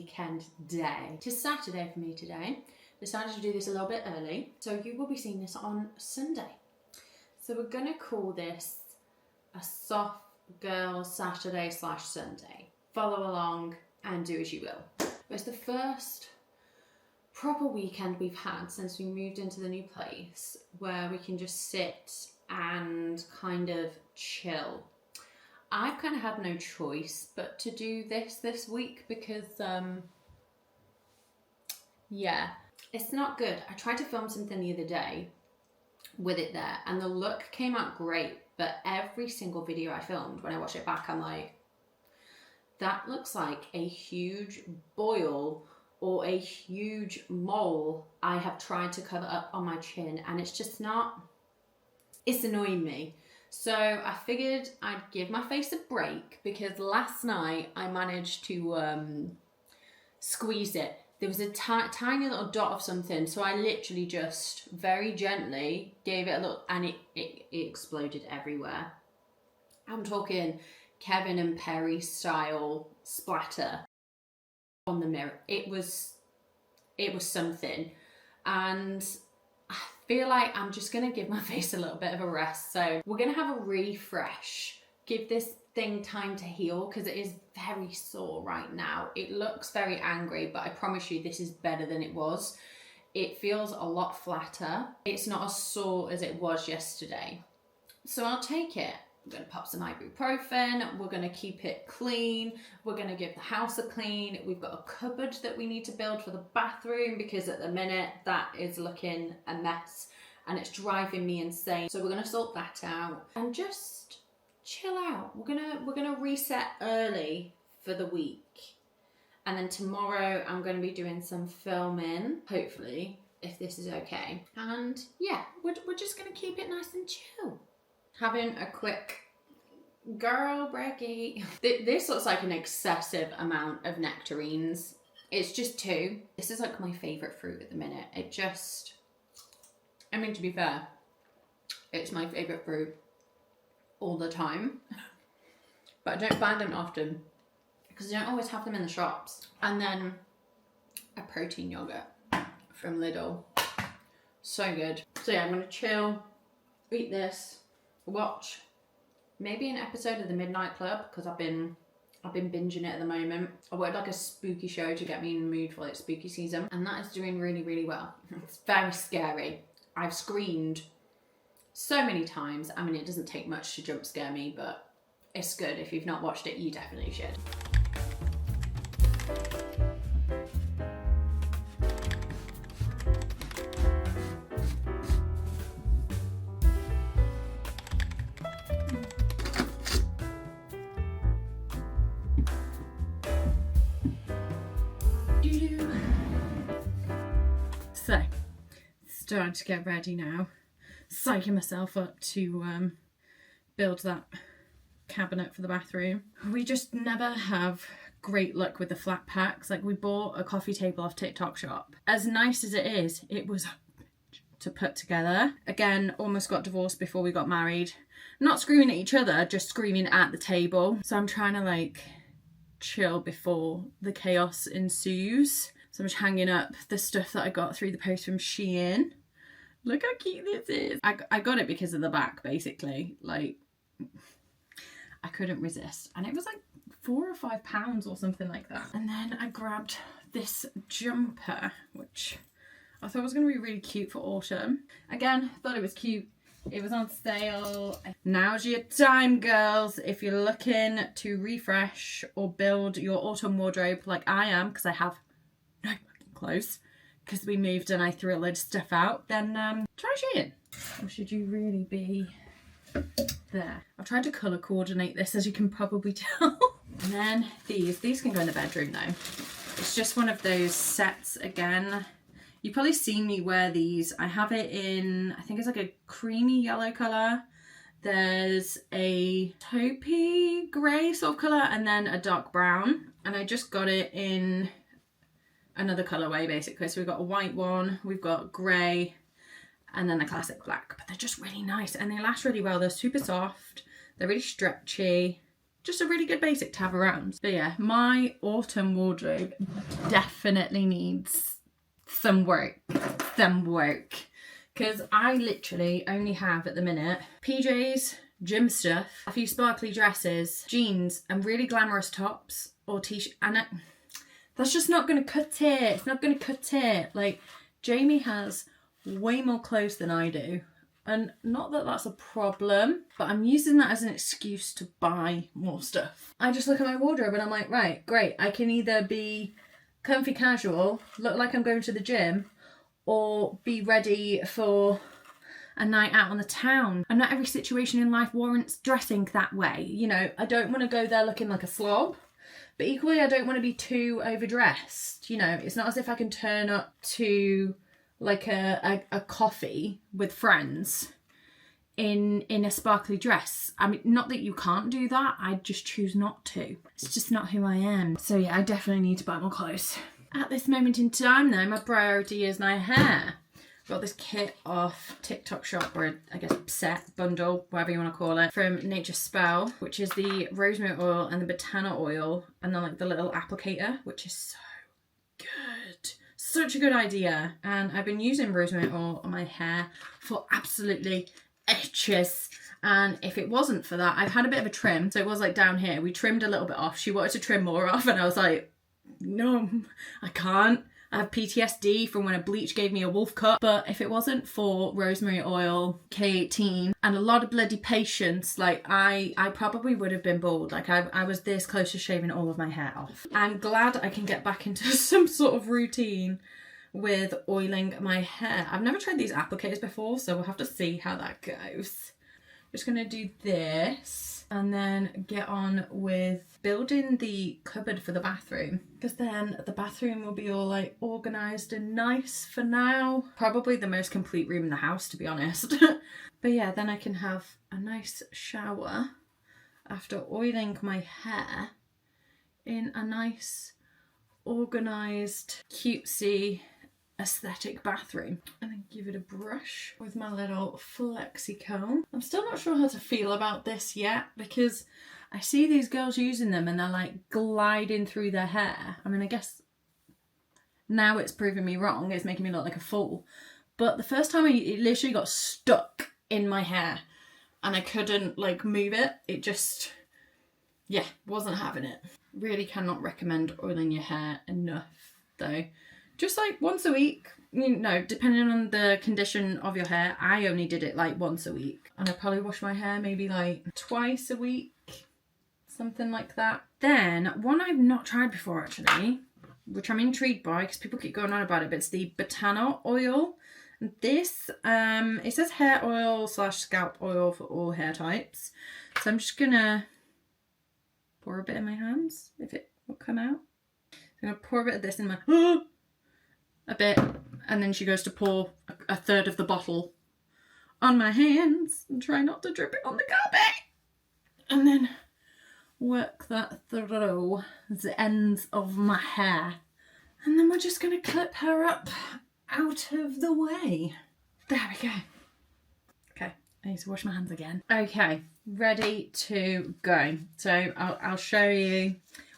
weekend day. It is Saturday for me today. Decided to do this a little bit early, so you will be seeing this on Sunday. So we're gonna call this a soft girl Saturday / Sunday. Follow along and do as you will. It's the first proper weekend we've had since we moved into the new place where we can just sit and kind of chill. I've kind of had no choice but to do this week because yeah, it's not good. I tried to film something the other day with it there and the look came out great, but every single video I filmed, when I watch it back, I'm like, that looks like a huge boil or a huge mole I have tried to cover up on my chin, and it's just not, it's annoying me. So I figured I'd give my face a break because last night I managed to squeeze it. There was a tiny little dot of something, so I literally just very gently gave it a look and it exploded everywhere. I'm talking Kevin and Perry style splatter on the mirror. It was something, and I feel like I'm just gonna give my face a little bit of a rest. So we're gonna have a refresh, give this thing time to heal because it is very sore right now. It looks very angry, but I promise you this is better than it was. It feels a lot flatter. It's not as sore as it was yesterday. So I'll take it. We're going to pop some ibuprofen, we're going to keep it clean, we're going to give the house a clean. We've got a cupboard that we need to build for the bathroom because at the minute that is looking a mess and it's driving me insane. So we're going to sort that out and just chill out. We're going to reset early for the week. And then tomorrow I'm going to be doing some filming, hopefully, if this is okay. And yeah, we're just going to keep it nice and chill. Having a quick girl breaky. This looks like an excessive amount of nectarines. It's just 2. This is like my favourite fruit at the minute. It just, I mean, to be fair, it's my favourite fruit all the time. But I don't find them often because I don't always have them in the shops. And then a protein yogurt from Lidl. So good. So yeah, I'm gonna chill, eat this, watch maybe an episode of the Midnight Club because I've been binging it at the moment. I wanted like a spooky show to get me in the mood for like spooky season, and that is doing really well. It's very scary. I've screamed so many times. I mean, it doesn't take much to jump scare me, but it's good. If you've not watched it, you definitely should. So, starting to get ready now, psyching myself up to build that cabinet for the bathroom. We just never have great luck with the flat packs. Like, we bought a coffee table off TikTok shop. As nice as it is, it was to put together. Again, almost got divorced before we got married. Not screaming at each other, just screaming at the table. So I'm trying to like chill before the chaos ensues. So I'm just hanging up the stuff that I got through the post from Shein. Look how cute this is. I got it because of the back, basically. Like, I couldn't resist. And it was like £4 or £5 or something like that. And then I grabbed this jumper, which I thought was going to be really cute for autumn. Again, thought it was cute. It was on sale. Now's your time, girls. If you're looking to refresh or build your autumn wardrobe like I am, because I have no fucking clothes, because we moved and I threw a load of stuff out, then try Shein. Or should you really be there? I've tried to colour coordinate this, as you can probably tell. And then these can go in the bedroom though. It's just one of those sets again. You've probably seen me wear these. I have it in, I think it's like a creamy yellow colour. There's a taupey grey sort of colour and then a dark brown. And I just got it in another colourway basically. So we've got a white one, we've got grey, and then the classic black. But they're just really nice and they last really well. They're super soft, they're really stretchy. just a really good basic to have around. But yeah, my autumn wardrobe definitely needs some work. Because I literally only have at the minute PJs, gym stuff, a few sparkly dresses, jeans, and really glamorous tops or t-shirt. And that's just not going to cut it. It's not going to cut it. Like, Jamie has way more clothes than I do. And not that that's a problem, but I'm using that as an excuse to buy more stuff. I just look at my wardrobe and I'm like, right, great. I can either be comfy casual, look like I'm going to the gym, or be ready for a night out on the town. And not every situation in life warrants dressing that way. You know, I don't want to go there looking like a slob, but equally I don't want to be too overdressed. You know, it's not as if I can turn up to like a coffee with friends in a sparkly dress. I mean, not that you can't do that, I just choose not to. It's just not who I am. So yeah, I definitely need to buy more clothes. At this moment in time though, my priority is my hair. Got this kit off TikTok shop, or I guess set, bundle, whatever you want to call it, from Nature's Spell, which is the rosemary oil and the botana oil, and then like the little applicator, which is so good. Such a good idea. And I've been using rosemary oil on my hair for absolutely ages. And if it wasn't for that, I've had a bit of a trim. So it was like down here, we trimmed a little bit off. She wanted to trim more off and I was like, no, I can't. I have PTSD from when a bleach gave me a wolf cut. But if it wasn't for rosemary oil, K18, and a lot of bloody patience, like I probably would have been bald. Like I was this close to shaving all of my hair off. I'm glad I can get back into some sort of routine with oiling my hair. I've never tried these applicators before, so we'll have to see how that goes. Just gonna do this and then get on with building the cupboard for the bathroom, because then the bathroom will be all like organised and nice for now. Probably the most complete room in the house, to be honest. But yeah, then I can have a nice shower after oiling my hair in a nice organised cutesy aesthetic bathroom, and then give it a brush with my little flexi comb. I'm still not sure how to feel about this yet, because I see these girls using them and they're like gliding through their hair. I mean, I guess now it's proving me wrong, it's making me look like a fool, but the first time it literally got stuck in my hair and I couldn't like move it. It just, yeah, wasn't having it. Really cannot recommend oiling your hair enough though. Just like once a week, you know, depending on the condition of your hair. I only did it like once a week. And I probably wash my hair maybe like twice a week, something like that. Then, one I've not tried before actually, which I'm intrigued by because people keep going on about it, but it's the botana oil. And this, it says hair oil / scalp oil for all hair types. So I'm just gonna pour a bit in my hands, if it will come out. I'm gonna pour a bit of this in my, a bit, and then she goes to pour a third of the bottle on my hands and try not to drip it on the carpet, and then work that through the ends of my hair, and then we're just going to clip her up out of the way. There we go. Okay, I need to wash my hands again. Okay, ready to go. So I'll show you.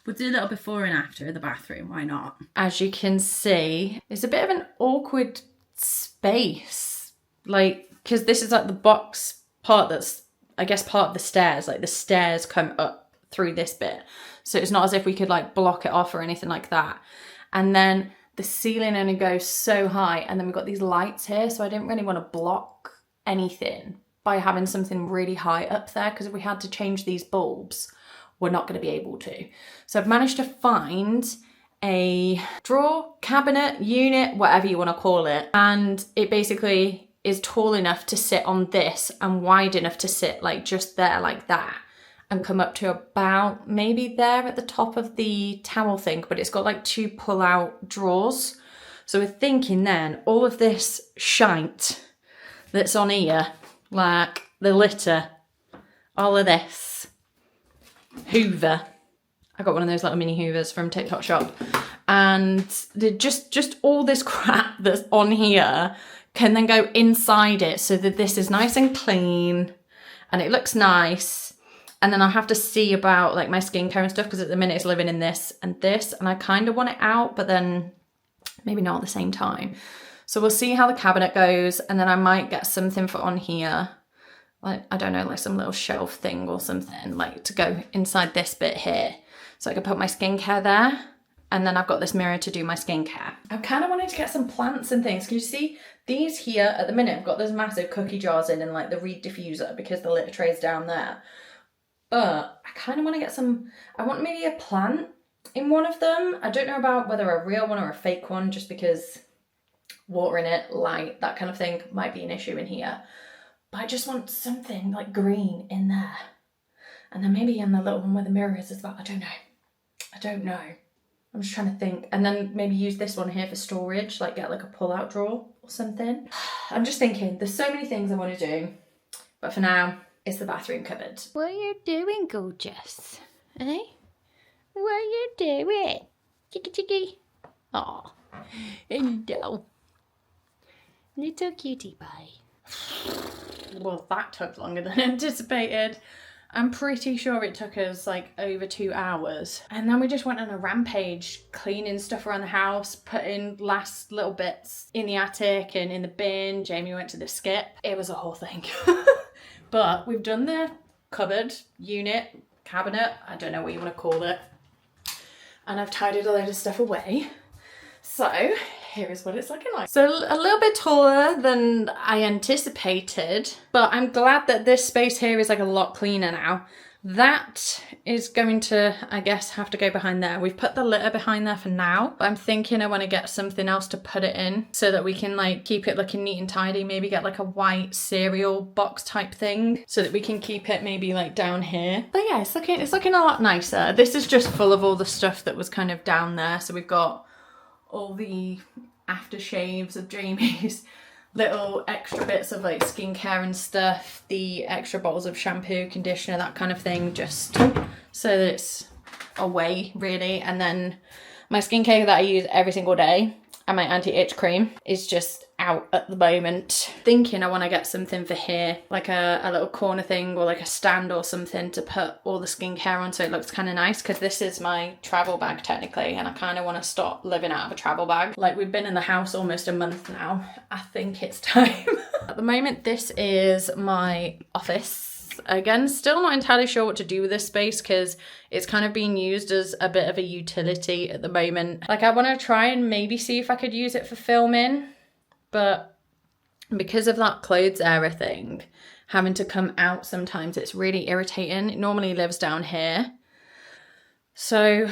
We'll do a little before and after in the bathroom, why not? As you can see, it's a bit of an awkward space. Like, because this is like the box part that's, I guess, part of the stairs. Like the stairs come up through this bit. So it's not as if we could like block it off or anything like that. And then the ceiling only goes so high. And then we've got these lights here. So I didn't really want to block anything by having something really high up there. Because if we had to change these bulbs, we're not going to be able to. So I've managed to find a drawer, cabinet, unit, whatever you want to call it. And it basically is tall enough to sit on this and wide enough to sit like just there like that and come up to about maybe there at the top of the towel thing, but it's got like 2 pull-out drawers. So we're thinking then all of this shite that's on here, like the litter, all of this, Hoover. I got one of those little mini Hoovers from TikTok shop, and just all this crap that's on here can then go inside it so that this is nice and clean and it looks nice, And then I'll have to see about like my skincare and stuff, because at the minute it's living in this and this, and I kind of want it out, but then maybe not at the same time. So we'll see how the cabinet goes, and then I might get something for on here. Like, I don't know, like some little shelf thing or something, like to go inside this bit here. So I can put my skincare there. And then I've got this mirror to do my skincare. I kind of wanted to get some plants and things. Can you see these here at the minute? I've got those massive cookie jars in and like the reed diffuser because the litter tray's down there. But I kind of want to get some, I want maybe a plant in one of them. I don't know about whether a real one or a fake one, just because water in it, light, that kind of thing might be an issue in here. But I just want something like green in there. And then maybe in the little one where the mirror is as well. I don't know. I'm just trying to think. And then maybe use this one here for storage, like get like a pull-out drawer or something. I'm just thinking, there's so many things I want to do. But for now, it's the bathroom cupboard. What are you doing, gorgeous? Eh? What are you doing? Chicky chicky. Aw. No. Little cutie pie. Well, that took longer than anticipated. I'm pretty sure it took us like over 2 hours. And then we just went on a rampage, cleaning stuff around the house, putting last little bits in the attic and in the bin. Jamie went to the skip. It was a whole thing. But we've done the cupboard, unit, cabinet, I don't know what you want to call it. And I've tidied a load of stuff away. So here is what it's looking like. So a little bit taller than I anticipated, but I'm glad that this space here is like a lot cleaner now. That is going to, I guess, have to go behind there. We've put the litter behind there for now, but I'm thinking I want to get something else to put it in so that we can like keep it looking neat and tidy. Maybe get like a white cereal box type thing so that we can keep it maybe like down here. But yeah, it's looking a lot nicer. This is just full of all the stuff that was kind of down there. So we've got all the aftershaves of Jamie's, little extra bits of like skincare and stuff, the extra bottles of shampoo, conditioner, that kind of thing, just so that it's away really. And then my skincare that I use every single day and my anti-itch cream is just out at the moment. Thinking I want to get something for here, like a little corner thing or like a stand or something to put all the skincare on so it looks kind of nice, because this is my travel bag technically, and I kind of want to stop living out of a travel bag. Like, we've been in the house almost a month now. I think it's time. At the moment, this is my office. Again, still not entirely sure what to do with this space because it's kind of being used as a bit of a utility at the moment. Like, I want to try and maybe see if I could use it for filming, but because of that clothes area thing, having to come out sometimes, it's really irritating. It normally lives down here. So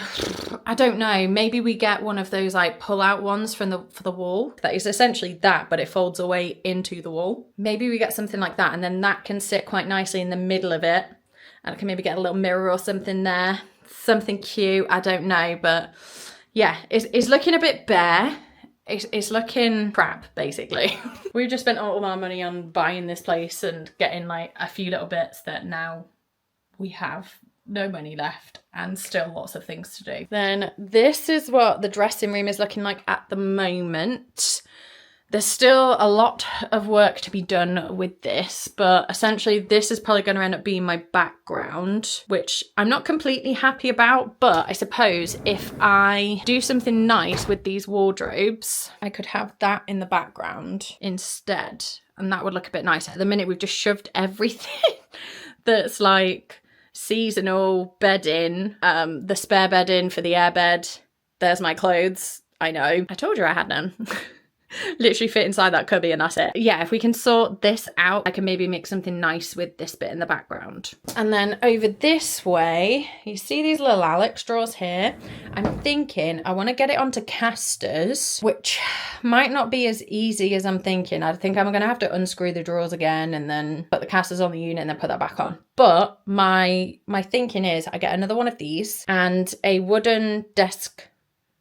I don't know, maybe we get one of those like pull out ones for the wall. That is essentially that, but it folds away into the wall. Maybe we get something like that, and then that can sit quite nicely in the middle of it. And I can maybe get a little mirror or something there. Something cute, I don't know. But yeah, it's looking a bit bare. It's looking crap, basically. We've just spent all of our money on buying this place and getting like a few little bits that now we have no money left and still lots of things to do. Then this is what the dressing room is looking like at the moment. There's still a lot of work to be done with this, but essentially this is probably going to end up being my background, which I'm not completely happy about, but I suppose if I do something nice with these wardrobes, I could have that in the background instead, and that would look a bit nicer. At the minute, we've just shoved everything that's like seasonal bedding, the spare bed in for the airbed. There's my clothes. I know. I told you I had none. Literally fit inside that cubby and that's it. Yeah, if we can sort this out, I can maybe make something nice with this bit in the background. And then over this way, you see these little Alex drawers here? I'm thinking I want to get it onto casters, which might not be as easy as I'm thinking. I think I'm going to have to unscrew the drawers again and then put the casters on the unit and then put that back on. But my thinking is I get another one of these and a wooden desk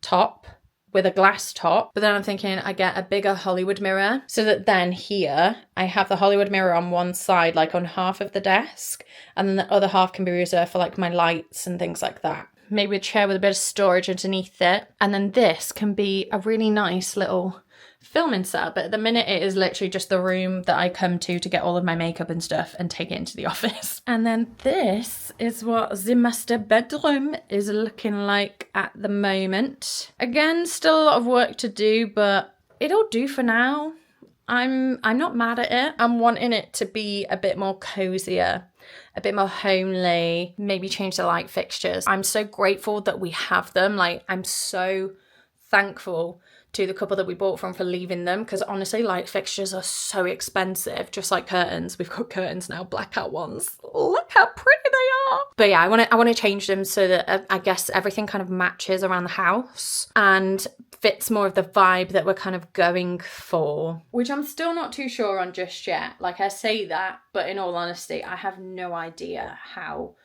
top with a glass top, but then I'm thinking I get a bigger Hollywood mirror so that then here I have the Hollywood mirror on one side, like on half of the desk, and then the other half can be reserved for like my lights and things like that. Maybe a chair with a bit of storage underneath it, and then this can be a really nice little filming setup, but at the minute it is literally just the room that I come to get all of my makeup and stuff and take it into the office. And then this is what the master bedroom is looking like at the moment. Again, still a lot of work to do, but it'll do for now. I'm not mad at it. I'm wanting it to be a bit more cozier, a bit more homely, maybe change the light fixtures. I'm so grateful that we have them. Like, I'm so thankful to the couple that we bought from for leaving them, because honestly, light fixtures are so expensive, just like curtains. We've got curtains now, blackout ones. Look how pretty they are. But yeah, I want to change them so that I guess everything kind of matches around the house and fits more of the vibe that we're kind of going for, which I'm still not too sure on just yet. Like, I say that, but in all honesty, I have no idea how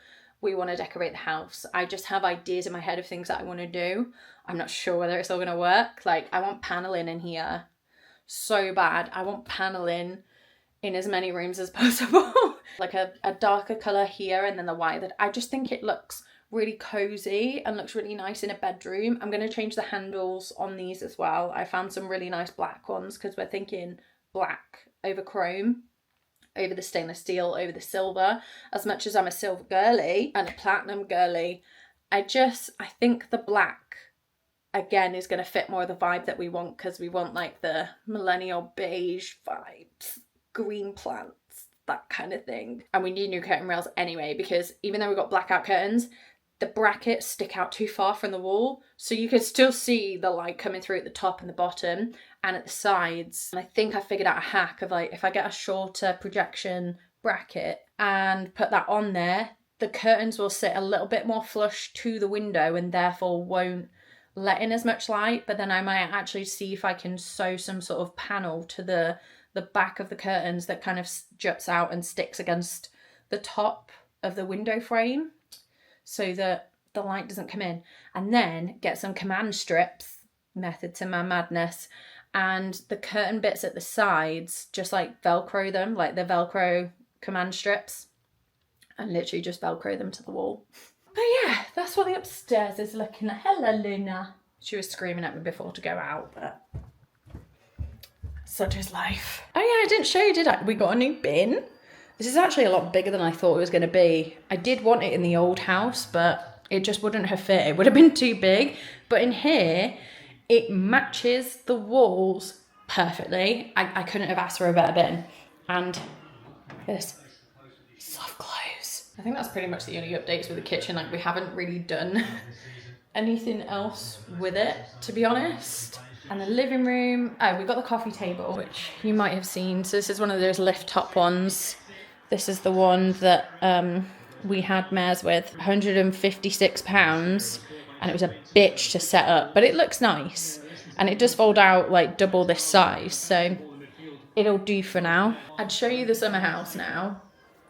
we want to decorate the house. I just have ideas in my head of things that I want to do. I'm not sure whether it's all going to work. Like, I want paneling in here so bad. I want paneling in as many rooms as possible. Like a darker colour here and then the white. That I just think it looks really cozy and looks really nice in a bedroom. I'm going to change the handles on these as well. I found some really nice black ones because we're thinking black over chrome, over the stainless steel, over the silver. As much as I'm a silver girly and a platinum girly, I think the black again is going to fit more of the vibe that we want, because we want like the millennial beige vibes, green plants, that kind of thing. And we need new curtain rails anyway, because even though we've got blackout curtains, the brackets stick out too far from the wall, so you can still see the light coming through at the top and the bottom and at the sides. And I think I figured out a hack of, like, if I get a shorter projection bracket and put that on there, the curtains will sit a little bit more flush to the window and therefore won't let in as much light. But then I might actually see if I can sew some sort of panel to the back of the curtains that kind of juts out and sticks against the top of the window frame, so that the light doesn't come in. And then get some command strips, method to my madness, and the curtain bits at the sides, just like Velcro them, like the Velcro command strips, and literally just Velcro them to the wall. But yeah, that's what the upstairs is looking like. Hello, Luna. She was screaming at me before to go out, but such is life. Oh yeah, I didn't show you, did I? We got a new bin. This is actually a lot bigger than I thought it was going to be. I did want it in the old house, but it just wouldn't have fit. It would have been too big. But in here, it matches the walls perfectly. I couldn't have asked for a better bin. And this soft close. I think that's pretty much the only updates with the kitchen. Like, we haven't really done anything else with it, to be honest. And the living room, oh, we've got the coffee table, which you might have seen. So this is one of those lift top ones. This is the one that we had Mares with, £156, and it was a bitch to set up, but it looks nice. And it does fold out like double this size, so it'll do for now. I'd show you the summer house now.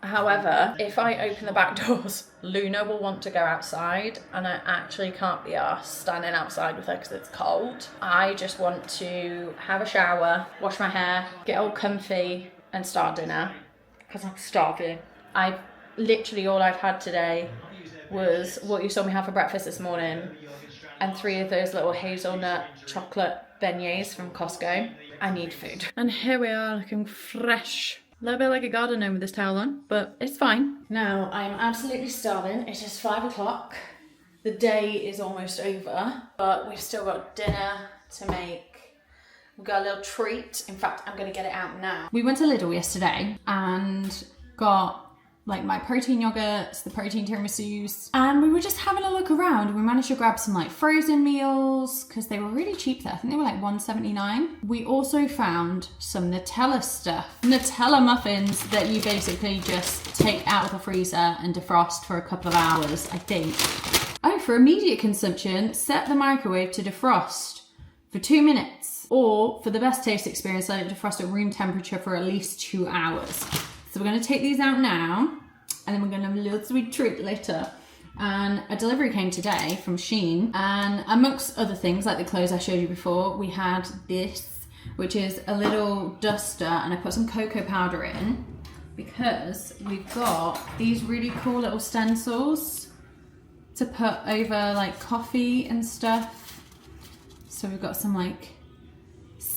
However, if I open the back doors, Luna will want to go outside, and I actually can't be arsed standing outside with her because it's cold. I just want to have a shower, wash my hair, get all comfy, and start dinner, because I'm starving. Literally all I've had today was what you saw me have for breakfast this morning, and 3 of those little hazelnut chocolate beignets from Costco. I need food. And here we are, looking fresh. A little bit like a garden gnome with this towel on, but it's fine. Now, I'm absolutely starving. It is 5 o'clock. The day is almost over, but we've still got dinner to make. We've got a little treat. In fact, I'm gonna get it out now. We went to Lidl yesterday and got like my protein yogurts, the protein tiramisus, and we were just having a look around, and we managed to grab some like frozen meals because they were really cheap there. I think they were like $1.79. We also found some Nutella stuff, Nutella muffins that you basically just take out of the freezer and defrost for a couple of hours, I think. Oh, for immediate consumption, set the microwave to defrost for 2 minutes, or for the best taste experience, let it defrost at room temperature for at least 2 hours. So we're going to take these out now, and then we're going to have a little sweet treat later. And a delivery came today from Shein, and amongst other things, like the clothes I showed you before, we had this, which is a little duster, and I put some cocoa powder in, because we've got these really cool little stencils to put over like coffee and stuff. So we've got some like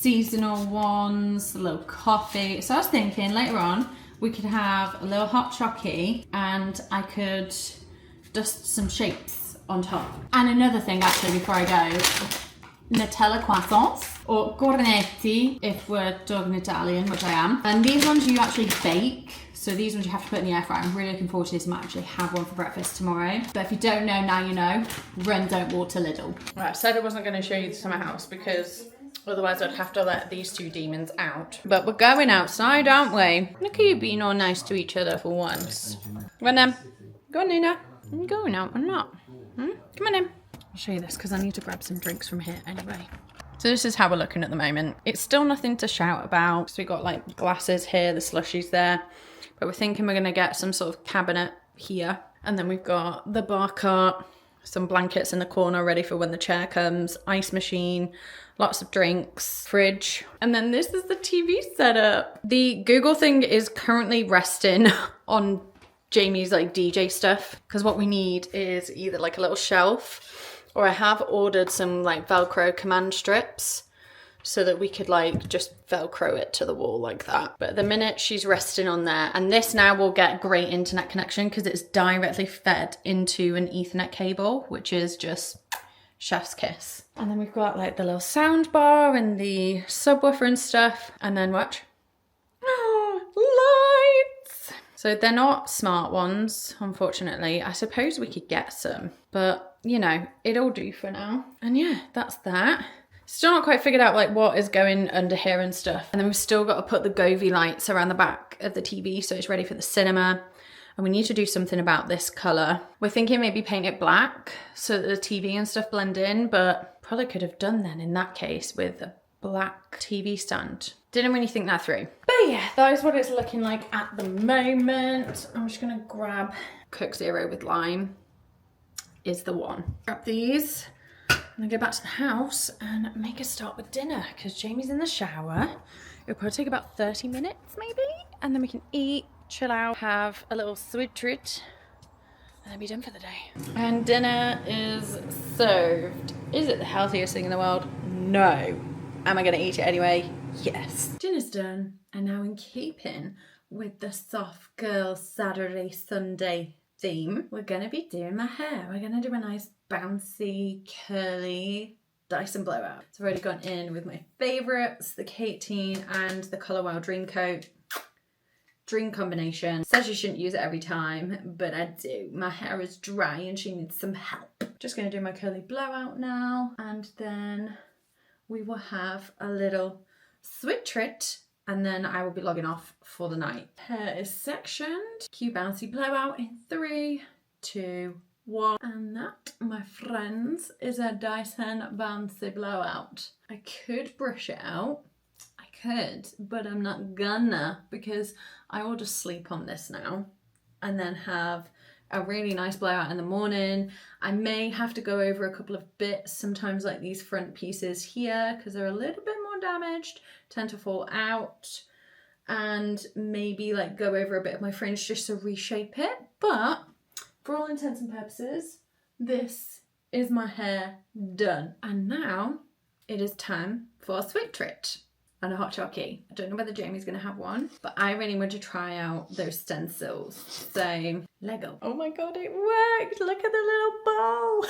seasonal ones, a little coffee. So I was thinking later on we could have a little hot chocolate and I could dust some shapes on top. And another thing actually before I go, Nutella croissants or cornetti if we're talking Italian, which I am. And these ones you actually bake. So these ones you have to put in the air fryer. I'm really looking forward to this. I might actually have one for breakfast tomorrow. But if you don't know, now you know. Run, don't walk to Lidl. Right, I said I wasn't going to show you the summer house because otherwise I'd have to let these two demons out. But we're going outside, aren't we? Look at you being all nice to each other for once. Run then. Go on, Nina. I'm going out or not? Come on in. I'll show you this because I need to grab some drinks from here anyway. So this is how we're looking at the moment. It's still nothing to shout about. So we got like glasses here, the slushies there. But we're thinking we're going to get some sort of cabinet here. And then we've got the bar cart, some blankets in the corner ready for when the chair comes, ice machine, lots of drinks, fridge. And then this is the TV setup. The Google thing is currently resting on Jamie's like DJ stuff. Because what we need is either like a little shelf or I have ordered some like Velcro command strips so that we could like just Velcro it to the wall like that. But at the minute she's resting on there. And this now will get great internet connection because it's directly fed into an Ethernet cable, which is just chef's kiss. And then we've got like the little sound bar and the subwoofer and stuff. And then watch. Lights! So they're not smart ones, unfortunately. I suppose we could get some, but you know, it'll do for now. And yeah, that's that. Still not quite figured out like what is going under here and stuff. And then we've still got to put the Govee lights around the back of the TV so it's ready for the cinema. And we need to do something about this colour. We're thinking maybe paint it black so that the TV and stuff blend in, but probably could have done then in that case with a black TV stand. Didn't really think that through. But yeah, that is what it's looking like at the moment. I'm just gonna grab Coke Zero with lime is the one. Grab these. I'm gonna go back to the house and make a start with dinner because Jamie's in the shower. It'll probably take about 30 minutes maybe. And then we can eat, chill out, have a little sweet treat and then be done for the day. And dinner is served. Is it the healthiest thing in the world? No. Am I gonna eat it anyway? Yes. Dinner's done. And now in keeping with the soft girl Saturday, Sunday theme, we're gonna be doing my hair. We're gonna do a nice bouncy, curly Dyson blowout. So I've already gone in with my favourites, the Kate Teen and the Colour Wow Dream Coat. Dream combination. Says you shouldn't use it every time, but I do. My hair is dry and she needs some help. Just gonna do my curly blowout now, and then we will have a little sweet treat, and then I will be logging off for the night. Hair is sectioned. Cute bouncy blowout in 3, 2, 1. And that, my friends, is a Dyson bouncy blowout. I could brush it out. I could, but I'm not gonna because I will just sleep on this now and then have a really nice blowout in the morning. I may have to go over a couple of bits, sometimes like these front pieces here because they're a little bit more damaged, tend to fall out, and maybe like go over a bit of my fringe just to reshape it. But for all intents and purposes, this is my hair done. And now it is time for a sweet treat and a hot chocolate. I don't know whether Jamie's gonna have one, but I really want to try out those stencils. So, Lego. Oh my God, it worked. Look at the little bowl.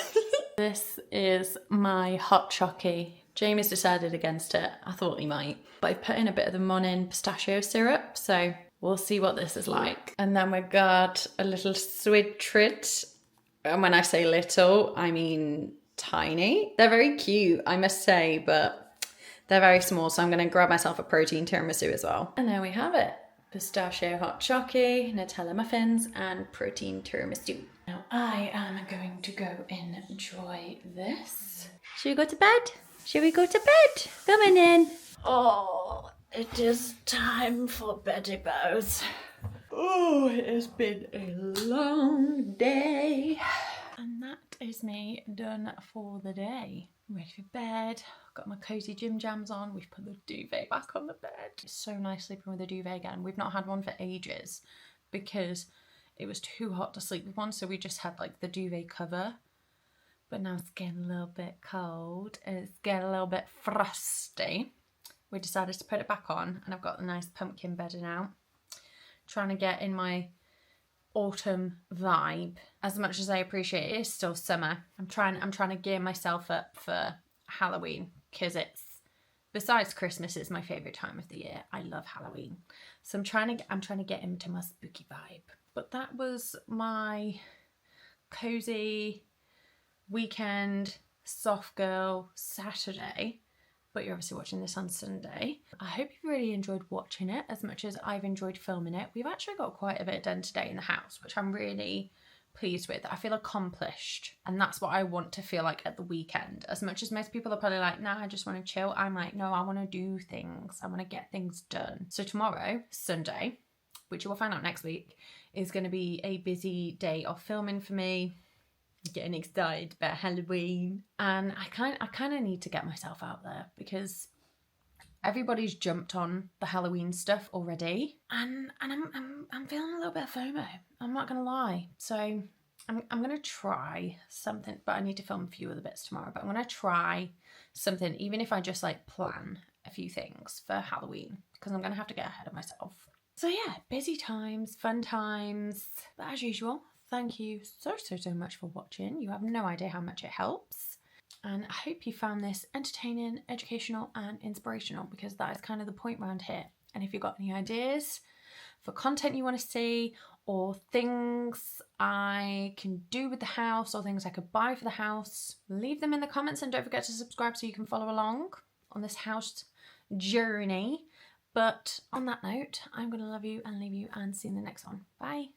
This is my hot chocolate. Jamie's decided against it. I thought he might, but I put in a bit of the Monin pistachio syrup. So we'll see what this is like. And then we got a little sweet treat. And when I say little, I mean tiny. They're very cute, I must say, but they're very small, so I'm going to grab myself a protein tiramisu as well. And there we have it. Pistachio hot chocolate, Nutella muffins, and protein tiramisu. Now I am going to go and enjoy this. Should we go to bed? Should we go to bed? Come on in. Oh, it is time for beddy bows. Oh, it has been a long day. And that is me done for the day. I'm ready for bed. Got my cozy gym jams on. We've put the duvet back on the bed. It's so nice sleeping with a duvet again. We've not had one for ages because it was too hot to sleep with one, so we just had like the duvet cover. But now it's getting a little bit cold and it's getting a little bit frosty. we decided to put it back on, and I've got the nice pumpkin bedding out. Trying to get in my autumn vibe. As much as I appreciate it is still summer, I'm trying to gear myself up for Halloween, because it's, besides Christmas, it's my favorite time of the year. I love Halloween, so I'm trying to get into my spooky vibe. But that was my cozy weekend soft girl Saturday. But you're obviously watching this on Sunday. I hope you really enjoyed watching it as much as I've enjoyed filming it. We've actually got quite a bit done today in the house, which I'm really pleased with. I feel accomplished, and that's what I want to feel like at the weekend. As much as most people are probably like, nah, I just want to chill, I'm like, no, I want to do things. I want to get things done. So tomorrow, Sunday, which you will find out next week, is going to be a busy day of filming for me. Getting excited about Halloween, and I kind of need to get myself out there, because everybody's jumped on the Halloween stuff already, and I'm feeling a little bit of FOMO. I'm not gonna lie. So I'm gonna try something, but I need to film a few other bits tomorrow. But I'm gonna try something, even if I just like plan a few things for Halloween, because I'm gonna have to get ahead of myself. So yeah, busy times, fun times, but as usual, thank you so much for watching. You have no idea how much it helps. And I hope you found this entertaining, educational and inspirational, because that is kind of the point around here. And if you've got any ideas for content you want to see, or things I can do with the house, or things I could buy for the house, leave them in the comments, and don't forget to subscribe so you can follow along on this house journey. But on that note, I'm going to love you and leave you and see you in the next one. Bye.